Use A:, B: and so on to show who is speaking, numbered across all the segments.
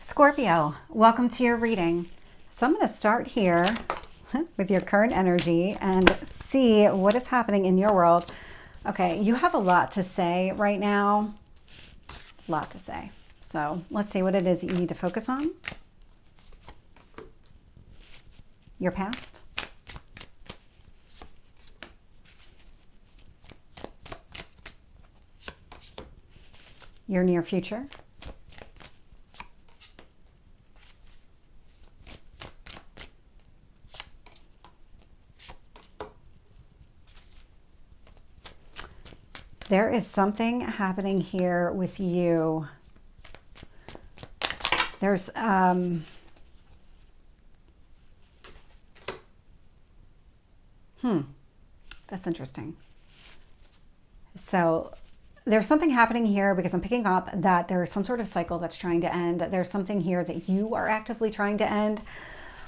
A: Scorpio, welcome to your reading. So I'm going to start here with your current energy and see what is happening in your world. Okay, you have a lot to say right now. A lot to say. So let's see what it is that you need to focus on. Your past. Your near future. There is something happening here with you. There's, that's interesting. So there's something happening here because I'm picking up that there is some sort of cycle that's trying to end. There's something here that you are actively trying to end.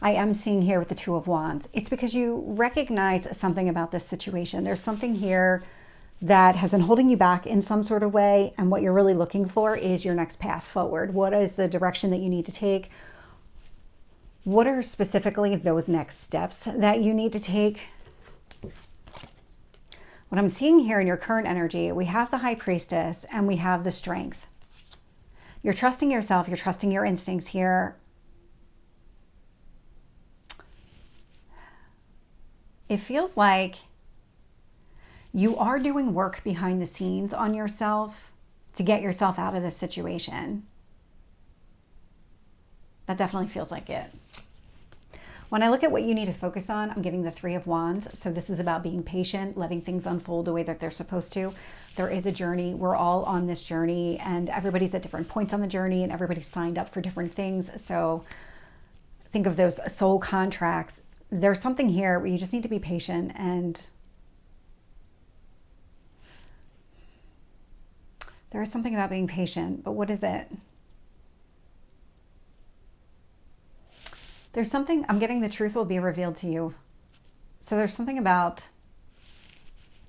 A: I am seeing here with the Two of Wands. It's because you recognize something about this situation. There's something here that has been holding you back in some sort of way, and what you're really looking for is your next path forward. What is the direction that you need to take? What are specifically those next steps that you need to take? What I'm seeing here in your current energy, we have the High Priestess and we have the Strength. You're trusting yourself, you're trusting your instincts here. It feels like you are doing work behind the scenes on yourself to get yourself out of this situation. That definitely feels like it. When I look at what you need to focus on, I'm getting the Three of Wands. So this is about being patient, letting things unfold the way that they're supposed to. There is a journey. We're all on this journey, and everybody's at different points on the journey, and everybody's signed up for different things. So think of those soul contracts. There's something here where you just need to be patient, and there is something about being patient, but what is it? There's something, I'm getting the truth will be revealed to you. So there's something about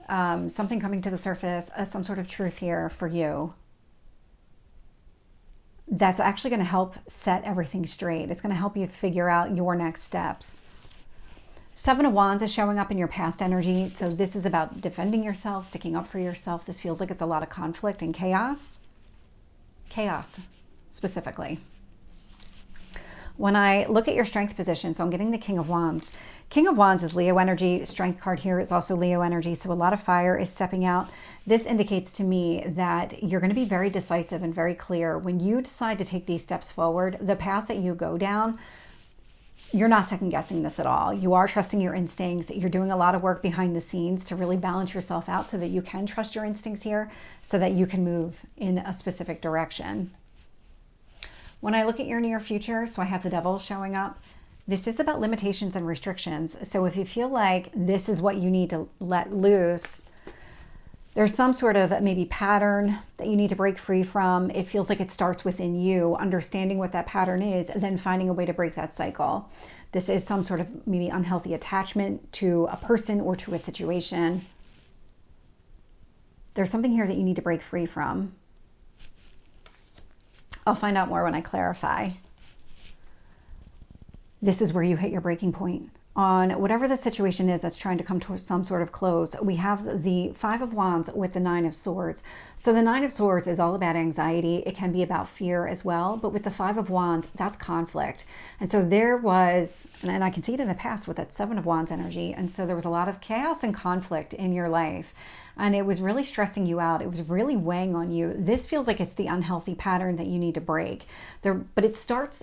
A: something coming to the surface, some sort of truth here for you that's actually going to help set everything straight. It's going to help you figure out your next steps. Seven of Wands is showing up in your past energy. So this is about defending yourself, sticking up for yourself. This feels like it's a lot of conflict and chaos. Chaos, specifically. When I look at your strength position, so I'm getting the King of Wands. King of Wands is Leo energy. Strength card here is also Leo energy. So a lot of fire is stepping out. This indicates to me that you're going to be very decisive and very clear. When you decide to take these steps forward, the path that you go down, you're not second guessing this at all. You are trusting your instincts. You're doing a lot of work behind the scenes to really balance yourself out so that you can trust your instincts here, so that you can move in a specific direction. When I look at your near future, so I have the Devil showing up. This is about limitations and restrictions. So if you feel like this is what you need to let loose, there's some sort of maybe pattern that you need to break free from. It feels like it starts within you, understanding what that pattern is, and then finding a way to break that cycle. This is some sort of maybe unhealthy attachment to a person or to a situation. There's something here that you need to break free from. I'll find out more when I clarify. This is where you hit your breaking point. On whatever the situation is that's trying to come to some sort of close, we have the Five of Wands with the Nine of Swords. So the Nine of Swords is all about anxiety. It can be about fear as well. But with the Five of Wands, that's conflict. And so there was, and I can see it in the past with that Seven of Wands energy. And so there was a lot of chaos and conflict in your life. And it was really stressing you out. It was really weighing on you. This feels like it's the unhealthy pattern that you need to break. But it starts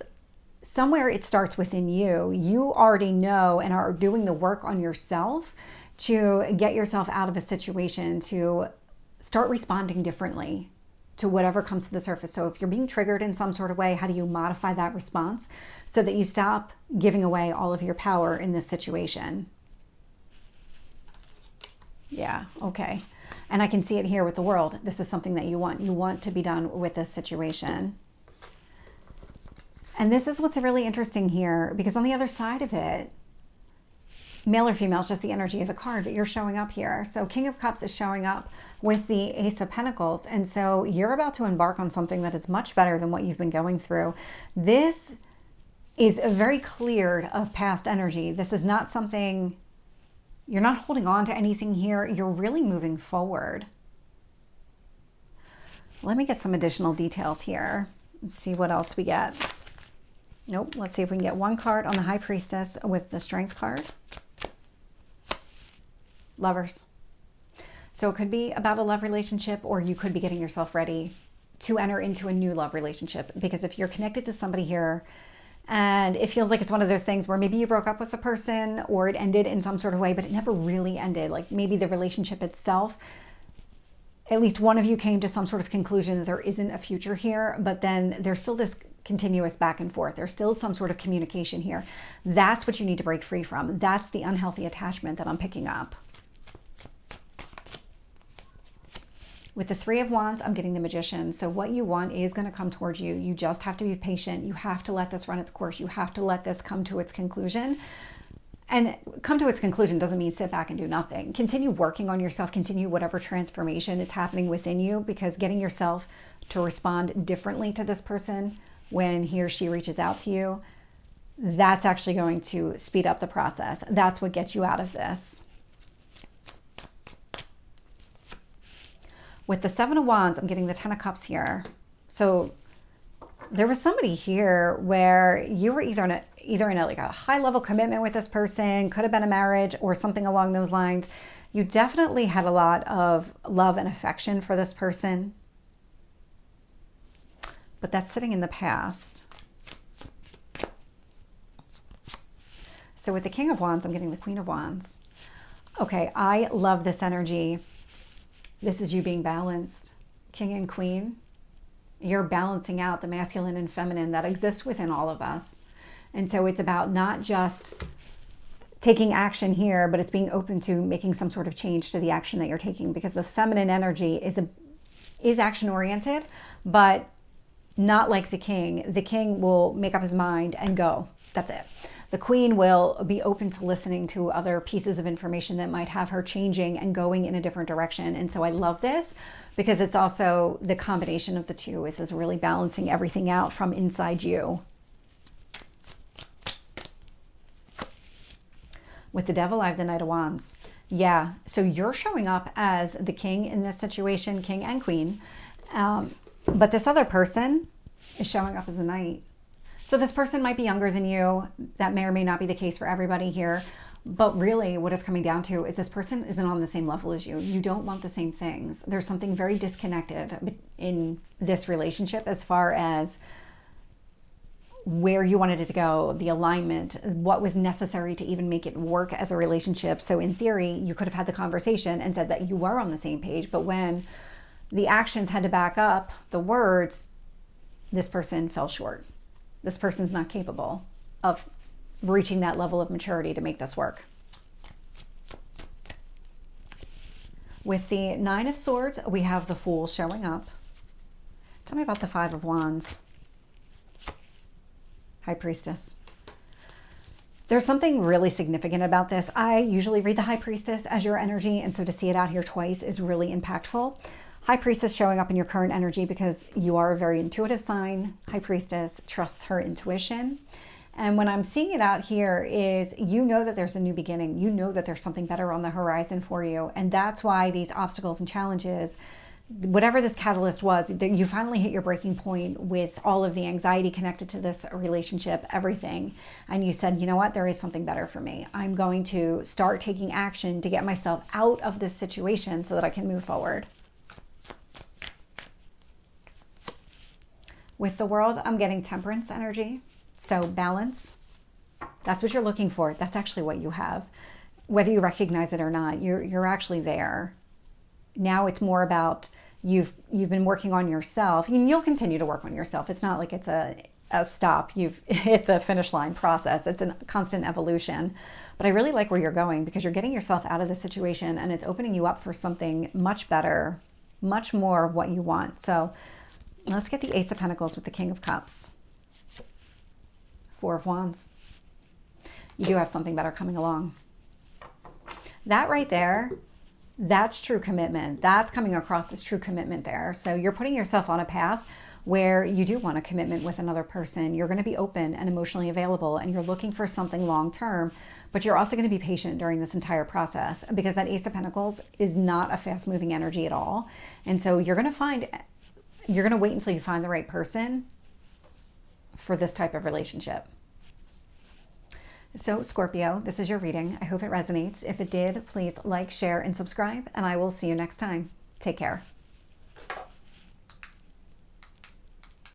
A: somewhere, it starts within you. You already know and are doing the work on yourself to get yourself out of a situation, to start responding differently to whatever comes to the surface. So if you're being triggered in some sort of way, how do you modify that response so that you stop giving away all of your power in this situation? Yeah, okay. And I can see it here with the World. This is something that you want. You want to be done with this situation. And this is what's really interesting here, because on the other side of it, Male or female, it's just the energy of the card, but you're showing up here. So King of Cups is showing up with the Ace of Pentacles. And so you're about to embark on something that is much better than what you've been going through. This is very cleared of past energy. This is not something, you're not holding on to anything here. You're really moving forward. Let me get some additional details here. Let's see what else we get. Nope. Let's see if we can get one card on the High Priestess with the Strength card. Lovers. So it could be about a love relationship, or you could be getting yourself ready to enter into a new love relationship. Because if you're connected to somebody here and it feels like it's one of those things where maybe you broke up with the person or it ended in some sort of way, but it never really ended. Like maybe the relationship itself, at least one of you came to some sort of conclusion that there isn't a future here, but then there's still this continuous back and forth. There's still some sort of communication here. That's what you need to break free from. That's the unhealthy attachment that I'm picking up. With the Three of Wands, I'm getting the Magician. So what you want is going to come towards you. You just have to be patient. You have to let this run its course. You have to let this come to its conclusion. And come to its conclusion doesn't mean sit back and do nothing. Continue working on yourself. Continue whatever transformation is happening within you, because getting yourself to respond differently to this person when he or she reaches out to you, that's actually going to speed up the process. That's what gets you out of this. With the Seven of Wands, I'm getting the Ten of Cups here. So there was somebody here where you were either in a like a high level commitment with this person, could have been a marriage or something along those lines. You definitely had a lot of love and affection for this person, but that's sitting in the past. So with the King of Wands, I'm getting the Queen of Wands. Okay, I love this energy. This is you being balanced. King and Queen, you're balancing out the masculine and feminine that exists within all of us. And so it's about not just taking action here, but it's being open to making some sort of change to the action that you're taking, because this feminine energy is action oriented, but not like the king. The king will make up his mind and go. That's it. The Queen will be open to listening to other pieces of information that might have her changing and going in a different direction. And so I love this because it's also the combination of the two is really balancing everything out from inside you. With the Devil, I have the Knight of Wands. Yeah, so you're showing up as the king in this situation, king and queen. But this other person is showing up as a knight. So this person might be younger than you. That may or may not be the case for everybody here. But really what it's coming down to is this person isn't on the same level as you. You don't want the same things. There's something very disconnected in this relationship as far as where you wanted it to go, the alignment, what was necessary to even make it work as a relationship. So in theory, you could have had the conversation and said that you were on the same page. But when the actions had to back up the words, this person fell short. This person's not capable of reaching that level of maturity to make this work. With the Nine of Swords, we have the Fool showing up. Tell me about the Five of Wands. High Priestess. There's something really significant about this. I usually read the High Priestess as your energy, and so to see it out here twice is really impactful. High Priestess showing up in your current energy because you are a very intuitive sign. High Priestess trusts her intuition. And when I'm seeing it out here is you know that there's a new beginning. You know that there's something better on the horizon for you. And that's why these obstacles and challenges, whatever this catalyst was, you finally hit your breaking point with all of the anxiety connected to this relationship, everything. And you said, you know what, there is something better for me. I'm going to start taking action to get myself out of this situation so that I can move forward. With the World, I'm getting Temperance energy. So balance, that's what you're looking for. That's actually what you have. Whether you recognize it or not, you're actually there. Now it's more about you've been working on yourself. You'll continue to work on yourself. It's not like it's a stop. You've hit the finish line process. It's a constant evolution. But I really like where you're going because you're getting yourself out of the situation and it's opening you up for something much better, much more of what you want. So let's get the Ace of Pentacles with the King of Cups. Four of Wands. You do have something better coming along. That right there, that's true commitment. That's coming across as true commitment there. So you're putting yourself on a path where you do want a commitment with another person. You're going to be open and emotionally available, and you're looking for something long term, but you're also going to be patient during this entire process, because that Ace of Pentacles is not a fast moving energy at all. And so you're going to wait until you find the right person for this type of relationship. So Scorpio, this is your reading. I hope it resonates. If it did, please like, share, and subscribe, and I will see you next time. Take care.